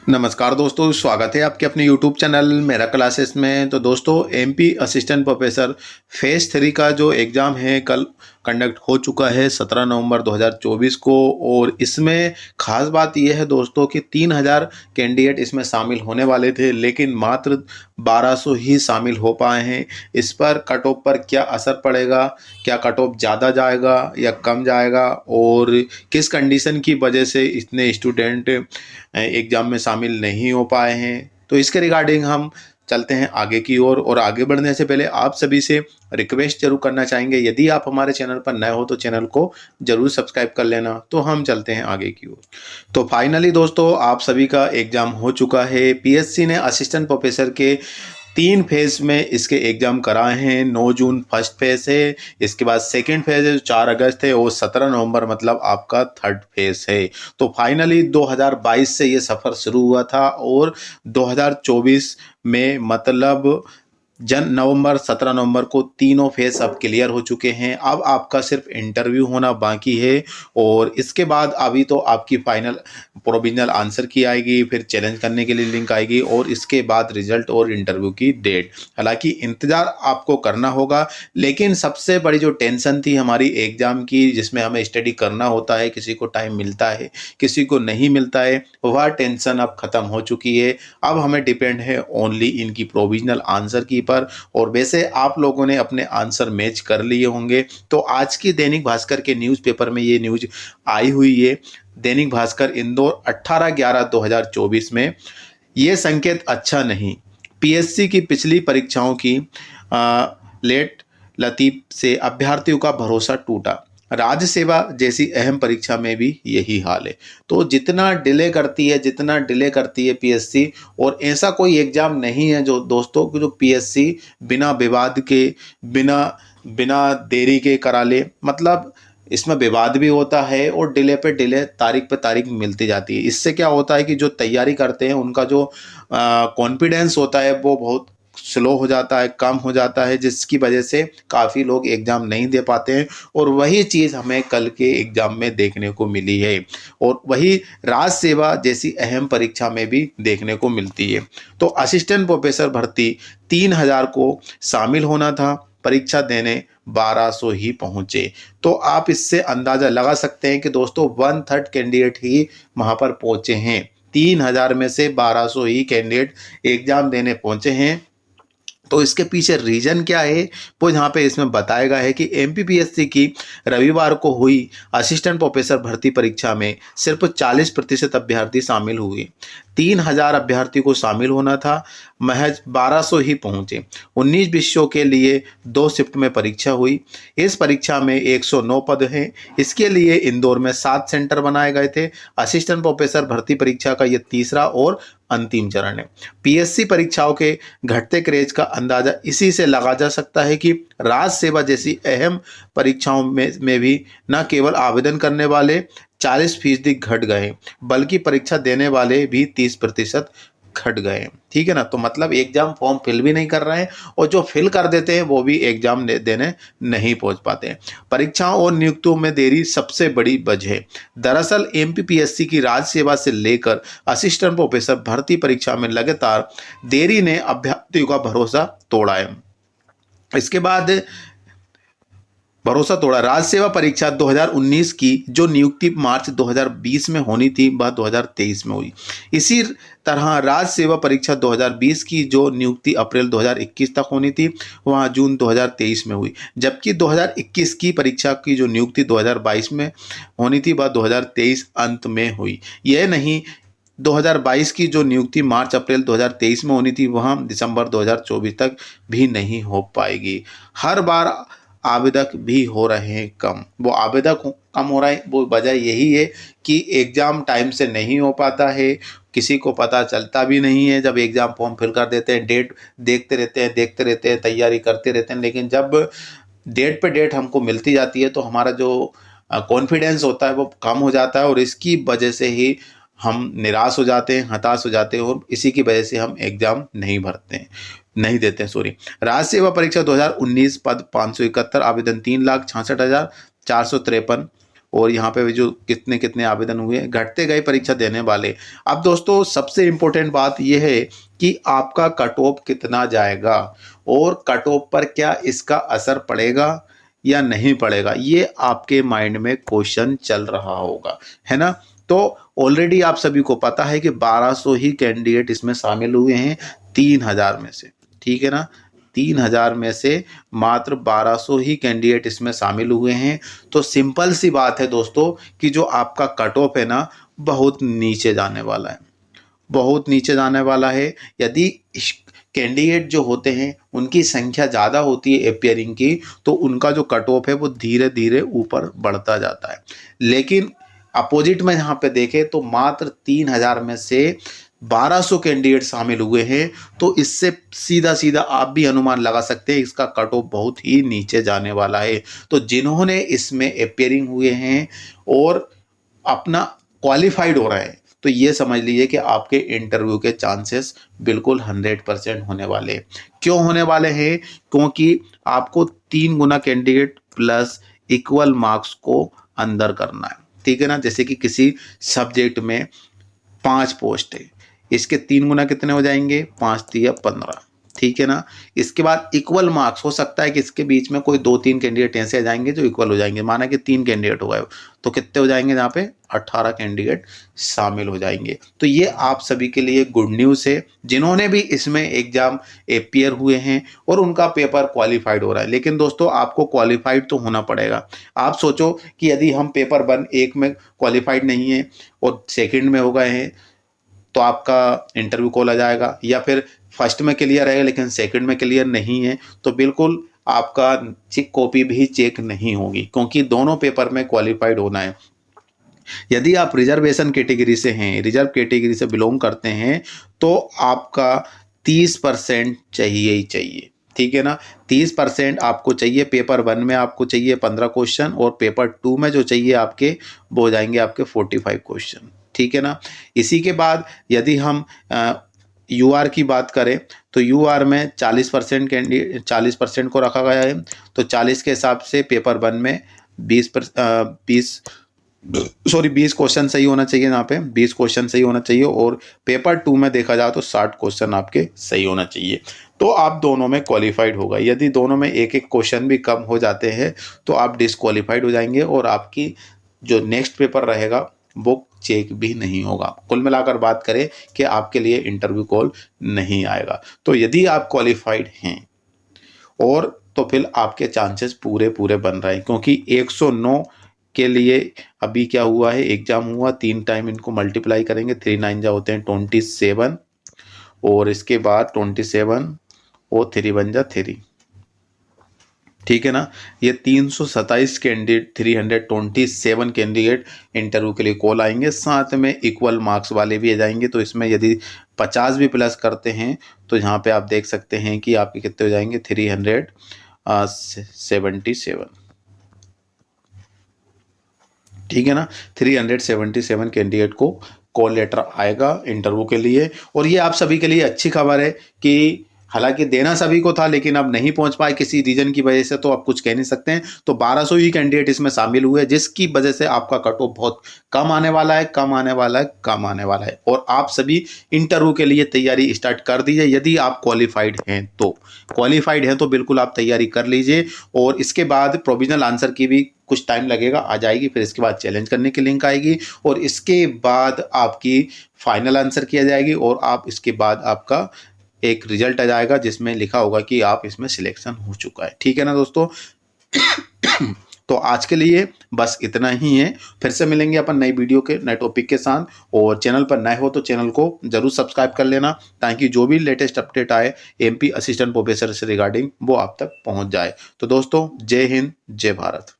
नमस्कार दोस्तों, स्वागत है आपके अपने YouTube चैनल मेरा क्लासेस में। तो दोस्तों, एमपी असिस्टेंट प्रोफेसर फेज़ 3 का जो एग्ज़ाम है कल कंडक्ट हो चुका है 17 नवंबर 2024 को। और इसमें ख़ास बात यह है दोस्तों कि 3000 कैंडिडेट इसमें शामिल होने वाले थे, लेकिन मात्र 1200 ही शामिल हो पाए हैं। इस पर कट ऑफ पर क्या असर पड़ेगा, क्या कट ऑफ ज़्यादा जाएगा या कम जाएगा, और किस कंडीशन की वजह से इतने स्टूडेंट एग्ज़ाम में शामिल नहीं हो पाए हैं, तो इसके रिगार्डिंग हम चलते हैं आगे की ओर। और आगे बढ़ने से पहले आप सभी से रिक्वेस्ट जरूर करना चाहेंगे, यदि आप हमारे चैनल पर नए हो तो चैनल को जरूर सब्सक्राइब कर लेना। तो हम चलते हैं आगे की ओर। तो फाइनली दोस्तों, आप सभी का एग्ज़ाम हो चुका है। पीएससी ने असिस्टेंट प्रोफेसर के 3 फेज में इसके एग्ज़ाम कराए हैं। 9 जून फर्स्ट फेज है, इसके बाद सेकंड फेज है जो 4 अगस्त है, और 17 नवंबर मतलब आपका थर्ड फेज है। तो फाइनली 2022 से ये सफ़र शुरू हुआ था, और 2024 में मतलब नवंबर 17 नवंबर को तीनों फेज अब क्लियर हो चुके हैं। अब आपका सिर्फ इंटरव्यू होना बाकी है, और इसके बाद अभी तो आपकी फाइनल प्रोविजनल आंसर की आएगी, फिर चैलेंज करने के लिए लिंक आएगी, और इसके बाद रिजल्ट और इंटरव्यू की डेट। हालांकि इंतज़ार आपको करना होगा, लेकिन सबसे बड़ी जो टेंशन थी हमारी एग्ज़ाम की, जिसमें हमें स्टडी करना होता है, किसी को टाइम मिलता है किसी को नहीं मिलता है, वह टेंशन अब ख़त्म हो चुकी है। अब हमें डिपेंड है ओनली इनकी प्रोविजनल आंसर की पर। और वैसे आप लोगों ने अपने आंसर मैच कर लिए होंगे। तो आज की दैनिक भास्कर के न्यूज़पेपर में ये न्यूज़ आई हुई है। दैनिक भास्कर इंदौर 18/11/2024 में ये संकेत अच्छा नहीं, पीएससी की पिछली परीक्षाओं की लेट लतीफ से अभ्यर्थियों का भरोसा टूटा। राज्य सेवा जैसी अहम परीक्षा में भी यही हाल है। तो जितना डिले करती है पीएससी, और ऐसा कोई एग्जाम नहीं है जो दोस्तों जो पीएससी बिना विवाद के, बिना बिना देरी के करा ले। मतलब इसमें विवाद भी होता है, और डिले पे डिले, तारीख पे तारीख मिलती जाती है। इससे क्या होता है कि जो तैयारी करते हैं उनका जो कॉन्फिडेंस होता है वो बहुत स्लो हो जाता है, कम हो जाता है, जिसकी वजह से काफ़ी लोग एग्ज़ाम नहीं दे पाते हैं। और वही चीज़ हमें कल के एग्ज़ाम में देखने को मिली है, और वही राज्य सेवा जैसी अहम परीक्षा में भी देखने को मिलती है। तो असिस्टेंट प्रोफेसर भर्ती 3000 को शामिल होना था, परीक्षा देने 1200 ही पहुंचे। तो आप इससे अंदाज़ा लगा सकते हैं कि दोस्तों 1/3 कैंडिडेट ही वहाँ पर पहुंचे हैं। 3000 में से 1200 ही कैंडिडेट एग्ज़ाम देने पहुंचे हैं। तो इसके पीछे रीजन क्या है वो यहाँ पे इसमें बताया गया है कि एमपीपीएससी की रविवार को हुई असिस्टेंट प्रोफेसर भर्ती परीक्षा में सिर्फ 40% अभ्यर्थी शामिल हुए। 3000 अभ्यर्थी को शामिल होना था, महज 1200 ही पहुंचे। 19 विषयों के लिए 2 शिफ्ट में परीक्षा हुई। इस परीक्षा में 109 पद हैं। इसके लिए इंदौर में 7 सेंटर बनाए गए थे। असिस्टेंट प्रोफेसर भर्ती परीक्षा का ये तीसरा और अंतिम चरण है। पीएससी परीक्षाओं के घटते क्रेज का अंदाजा इसी से लगा जा सकता है कि राज्य सेवा जैसी अहम परीक्षाओं में भी न केवल आवेदन करने वाले 40% घट गए, बल्कि परीक्षा देने वाले भी 30% घट गए। ठीक है ना। तो मतलब एग्जाम फॉर्म फिल भी नहीं कर रहे हैं, और जो फिल कर देते हैं वो भी एग्जाम देने नहीं पहुंच पाते हैं। परीक्षाओं और नियुक्तियों में देरी सबसे बड़ी वजह है। दरअसल एमपीपीएससी की राज्य सेवा से लेकर असिस्टेंट प्रोफेसर भर्ती परीक्षा में लगातार देरी ने अभ्यर्थियों का भरोसा तोड़ा है। इसके बाद भरोसा तोड़ा। राज्य सेवा परीक्षा 2019 की जो नियुक्ति मार्च 2020 में होनी थी वह 2023 में हुई। इसी तरह राज्य सेवा परीक्षा 2020 की जो नियुक्ति अप्रैल 2021 तक होनी थी वह जून 2023 में हुई, जबकि 2021 की परीक्षा की जो नियुक्ति 2022 में होनी थी वह 2023 अंत में हुई। यह नहीं, 2022 की जो नियुक्ति मार्च अप्रैल 2023 में होनी थी वह दिसंबर 2024 तक भी नहीं हो पाएगी। हर बार आवेदक भी हो रहे हैं कम। वो आवेदक कम हो रहा है, वो वजह यही है कि एग्ज़ाम टाइम से नहीं हो पाता है। किसी को पता चलता भी नहीं है। जब एग्ज़ाम फॉर्म फिल कर देते हैं, डेट देखते रहते हैं, तैयारी करते रहते हैं, लेकिन जब डेट पे डेट हमको मिलती जाती है तो हमारा जो कॉन्फिडेंस होता है वो कम हो जाता है, और इसकी वजह से ही हम निराश हो जाते हैं, हताश हो जाते हैं, और इसी की वजह से हम एग्ज़ाम नहीं देते हैं। सॉरी। राज्य सेवा परीक्षा 2019 पद 571, आवेदन 3,66,453, और यहाँ पे भी जो कितने कितने आवेदन हुए, घटते गए परीक्षा देने वाले। अब दोस्तों सबसे इम्पोर्टेंट बात यह है कि आपका कट ऑफ कितना जाएगा और कट ऑफ पर क्या इसका असर पड़ेगा या नहीं पड़ेगा, ये आपके माइंड में क्वेश्चन चल रहा होगा, है ना। तो ऑलरेडी आप सभी को पता है कि 1200 ही कैंडिडेट इसमें शामिल हुए हैं 3000 में से, ठीक है ना। 3000 में से मात्र 1200 ही कैंडिडेट इसमें शामिल हुए हैं। तो सिंपल सी बात है दोस्तों कि जो आपका कट ऑफ है ना, बहुत नीचे जाने वाला है, बहुत नीचे जाने वाला है। यदि कैंडिडेट जो होते हैं उनकी संख्या ज़्यादा होती है अपियरिंग की, तो उनका जो कट ऑफ है वो धीरे धीरे ऊपर बढ़ता जाता है। लेकिन अपोजिट में यहाँ पे देखें तो मात्र 3000 में से 1200 कैंडिडेट शामिल हुए हैं। तो इससे सीधा सीधा आप भी अनुमान लगा सकते हैं इसका कट ऑफ बहुत ही नीचे जाने वाला है। तो जिन्होंने इसमें अपियरिंग हुए हैं और अपना क्वालिफाइड हो रहे हैं, तो ये समझ लीजिए कि आपके इंटरव्यू के चांसेस बिल्कुल 100% होने वाले हैं। क्यों होने वाले हैं? क्योंकि आपको 3 गुना कैंडिडेट प्लस इक्वल मार्क्स को अंदर करना है, ठीक है ना। जैसे कि किसी सब्जेक्ट में 5 पोस्ट है, इसके 3 गुना कितने हो जाएंगे, 5 तिया 15, ठीक है ना। इसके बाद इक्वल मार्क्स, हो सकता है कि इसके बीच में कोई 2-3 कैंडिडेट ऐसे आ जाएंगे जो इक्वल हो जाएंगे। माना कि 3 कैंडिडेट हो गए तो कितने हो जाएंगे, यहाँ पे 18 कैंडिडेट शामिल हो जाएंगे। तो ये आप सभी के लिए गुड न्यूज़ है जिन्होंने भी इसमें एग्जाम अपियर हुए हैं और उनका पेपर क्वालिफाइड हो रहा है। लेकिन दोस्तों आपको क्वालिफाइड तो होना पड़ेगा। आप सोचो कि यदि हम पेपर 1 में क्वालिफाइड नहीं है और सेकेंड में हो गए हैं तो आपका इंटरव्यू कॉल आ जाएगा, या फिर फर्स्ट में क्लियर है लेकिन सेकंड में क्लियर नहीं है, तो बिल्कुल आपका चेक कॉपी भी चेक नहीं होगी, क्योंकि दोनों पेपर में क्वालिफाइड होना है। यदि आप रिजर्वेशन कैटेगरी से हैं, रिजर्व कैटेगरी से बिलोंग करते हैं, तो आपका 30% चाहिए ही चाहिए, ठीक है ना। 30% आपको चाहिए। पेपर 1 में आपको चाहिए 15 क्वेश्चन और पेपर 2 में जो चाहिए आपके वो हो जाएंगे आपके 45 क्वेश्चन, ठीक है ना। इसी के बाद यदि हम यूआर की बात करें तो यूआर में 40% को रखा गया है। तो 40 के हिसाब से पेपर 1 में 20 क्वेश्चन सही होना चाहिए, यहाँ पे 20 क्वेश्चन सही होना चाहिए, और पेपर 2 में देखा जाए तो 60 क्वेश्चन आपके सही होना चाहिए। तो आप दोनों में क्वालिफाइड होगा। यदि दोनों में एक एक क्वेश्चन भी कम हो जाते हैं तो आप डिसक्वालीफाइड हो जाएंगे और आपकी जो नेक्स्ट पेपर रहेगा वो चेक भी नहीं होगा। कुल मिलाकर बात करें कि आपके लिए इंटरव्यू कॉल नहीं आएगा। तो यदि आप क्वालिफाइड हैं और तो फिर आपके चांसेस पूरे बन रहे हैं, क्योंकि 109 के लिए अभी क्या हुआ है, एग्जाम हुआ 3 टाइम, इनको मल्टीप्लाई करेंगे 3 9 जा होते हैं 27, और इसके बाद 27 और 3 बन जा 3, ठीक है ना। ये 327 कैंडिडेट 327 कैंडिडेट इंटरव्यू के लिए कॉल आएंगे। साथ में इक्वल मार्क्स वाले भी आ जाएंगे। तो इसमें यदि 50 भी प्लस करते हैं तो यहाँ पे आप देख सकते हैं कि आपके कितने हो जाएंगे 377, ठीक है ना। 377 कैंडिडेट को कॉल लेटर आएगा इंटरव्यू के लिए। और ये आप सभी के लिए अच्छी खबर है कि हालांकि देना सभी को था लेकिन अब नहीं पहुंच पाए किसी रीजन की वजह से, तो आप कुछ कह नहीं सकते हैं। तो 1200 ही कैंडिडेट इसमें शामिल हुए, जिसकी वजह से आपका कट ऑफ बहुत कम आने वाला है, कम आने वाला है। और आप सभी इंटरव्यू के लिए तैयारी स्टार्ट कर दीजिए। यदि आप क्वालिफाइड हैं तो बिल्कुल आप तैयारी कर लीजिए। और इसके बाद प्रोविजनल आंसर की भी कुछ टाइम लगेगा, आ जाएगी। फिर इसके बाद चैलेंज करने की लिंक आएगी और इसके बाद आपकी फाइनल आंसर किया जाएगी और आप इसके बाद आपका एक रिजल्ट आ जाएगा जिसमें लिखा होगा कि आप इसमें सिलेक्शन हो चुका है, ठीक है ना दोस्तों। तो आज के लिए बस इतना ही है। फिर से मिलेंगे अपन नई वीडियो के नए टॉपिक के साथ। और चैनल पर नए हो तो चैनल को जरूर सब्सक्राइब कर लेना, ताकि जो भी लेटेस्ट अपडेट आए एमपी असिस्टेंट प्रोफेसर से रिगार्डिंग वो आप तक पहुंच जाए। तो दोस्तों जय हिंद, जय भारत।